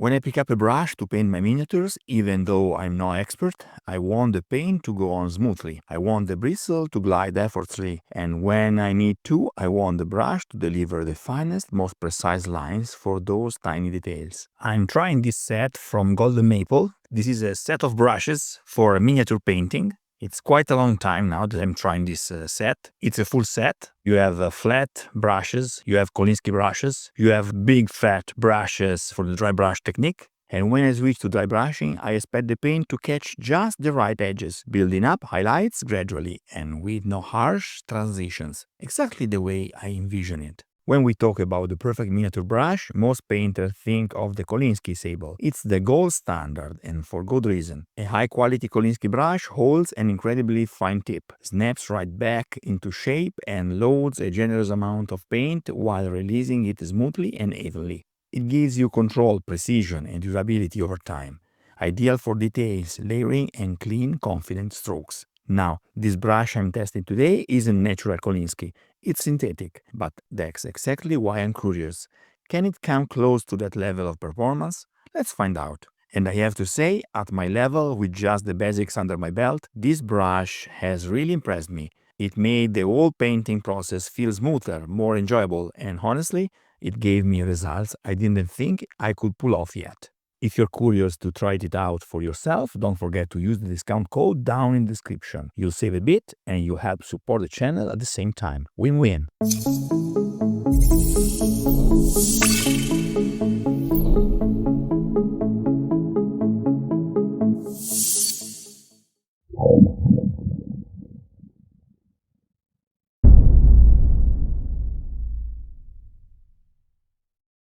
When I pick up a brush to paint my miniatures, even though I'm no expert, I want the paint to go on smoothly. I want the bristle to glide effortlessly, and when I need to, I want the brush to deliver the finest, most precise lines for those tiny details. I'm trying this set from GoldenMaple. This is a set of brushes for miniature painting. It's quite a long time now that I'm trying this set. It's a full set. You have flat brushes, you have Kolinsky brushes, you have big fat brushes for the dry brush technique. And when I switch to dry brushing, I expect the paint to catch just the right edges, building up highlights gradually and with no harsh transitions, exactly the way I envision it. When we talk about the perfect miniature brush, most painters think of the Kolinsky sable. It's the gold standard, and for good reason. A high-quality Kolinsky brush holds an incredibly fine tip, snaps right back into shape, and loads a generous amount of paint while releasing it smoothly and evenly. It gives you control, precision, and durability over time. Ideal for details, layering, and clean, confident strokes. Now, this brush I'm testing today isn't natural Kolinsky. It's synthetic, but that's exactly why I'm curious. Can it come close to that level of performance? Let's find out. And I have to say, at my level, with just the basics under my belt, this brush has really impressed me. It made the whole painting process feel smoother, more enjoyable, and honestly, it gave me results I didn't think I could pull off yet. If you're curious to try it out for yourself, don't forget to use the discount code down in the description. You'll save a bit and you help support the channel at the same time. Win-win!